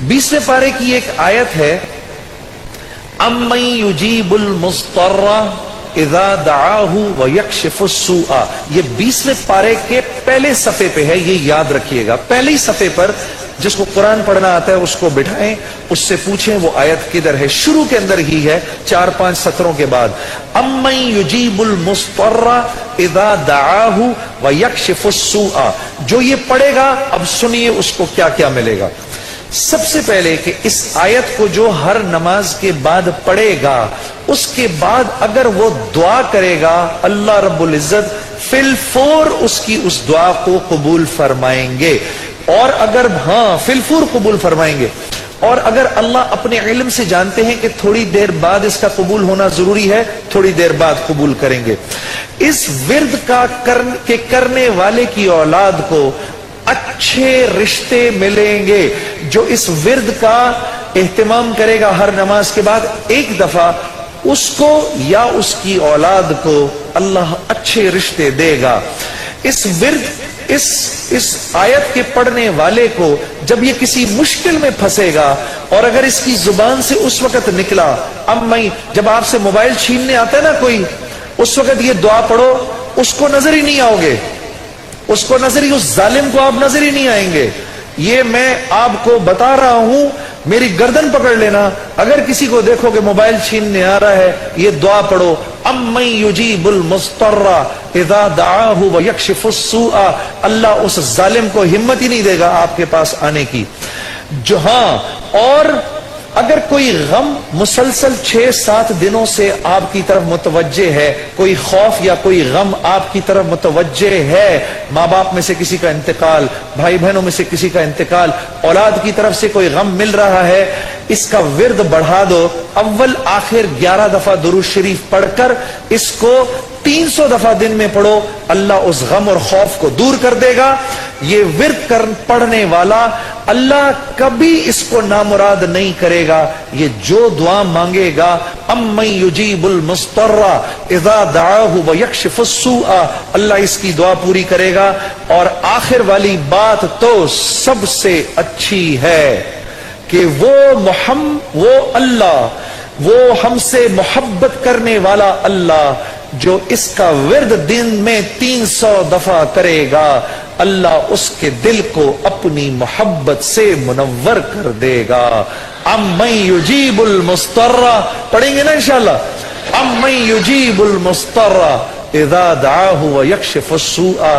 20वें पारे की एक आयत है, अम्मन युजीबुल मुस्तर्रा इज़ा दआहु व यक्शिफुस सूआ। ये 20वें पारे के पहले सफ़े पे है, ये याद रखिएगा। पहले ही सफ़े पर जिसको कुरान पढ़ना आता है उसको बिठाएं, उससे पूछें वो आयत किधर है। शुरू के अंदर ही है, 4-5 सत्रों के बाद। अम्मन युजीबुल मुस्तर्रा इज़ा दआहु व यक्शिफुस सूआ। जो ये पढ़ेगा, अब सुनिए उसको क्या क्या मिलेगा। सबसे पहले कि इस आयत को जो हर नमाज के बाद पढ़ेगा, उसके बाद अगर वो दुआ करेगा, अल्लाह रब्बुल इज्जत फिलफौर उसकी उस दुआ को कबूल फरमाएंगे। और अगर फिलफौर कबूल फरमाएंगे। और अगर अल्लाह अपने इल्म से जानते हैं कि थोड़ी देर बाद इसका कबूल होना जरूरी है, थोड़ी देर बाद कबूल करेंगे। इस विर्द का करने वाले की औलाद को अच्छे रिश्ते मिलेंगे। जो इस विर्द का एहतमाम करेगा हर नमाज के बाद एक दफा, उसको या उसकी औलाद को अल्लाह अच्छे रिश्ते देगा। इस विर्द इस आयत के पढ़ने वाले को जब ये किसी मुश्किल में फंसेगा, और अगर इसकी जुबान से उस वक्त निकला, जब आपसे मोबाइल छीनने आता है ना कोई, उस वक्त ये दुआ पढ़ो, उसको नजर ही नहीं आओगे, उसको नजर ही, उस जालिम को आप नजर ही नहीं आएंगे। ये मैं आपको बता रहा हूं, मेरी गर्दन पकड़ लेना। अगर किसी को देखो कि मोबाइल छीनने आ रहा है, ये दुआ पढ़ो, अम्मन युजीबुल मुस्तर्रा इज़ा दआहु व यक्शिफुस सूआ। अल्लाह उस जालिम को हिम्मत ही नहीं देगा आपके पास आने की। जो और अगर कोई गम मुसलसल 6-7 दिनों से आपकी तरफ मुतवज्जे है, कोई खौफ या कोई गम आपकी तरफ मुतवज्जे है, माँ बाप में से किसी का इंतकाल, भाई बहनों में से किसी का इंतकाल, औलाद की तरफ से कोई गम मिल रहा है, इसका विर्द बढ़ा दो। अव्वल आखिर 11 दफा दुरूद शरीफ पढ़कर इसको 300 दफा दिन में पढ़ो, अल्लाह उस गम और खौफ को दूर कर देगा। ये विर्द पढ़ने वाला अल्लाह कभी इसको नामुराद नहीं करेगा। ये जो दुआ मांगेगा, अम्मन युजीबुल मुस्तर्रा इज़ा दआहु व यक्शिफुस सूआ, अल्लाह इसकी दुआ पूरी करेगा। और आखिर वाली बात तो सबसे अच्छी है कि वो अल्लाह, वो हमसे मोहब्बत करने वाला अल्लाह, जो इसका विर्द दिन में 300 दफा करेगा, अल्लाह उसके दिल को अपनी मोहब्बत से मुनव्वर कर देगा। अम्मन युजीबुल मुस्तर्रा, पढ़ेंगे ना इंशाअल्लाह। अम्मन युजीबुल मुस्तर्रा इज़ा दआहु व यक्शिफुस सूआ।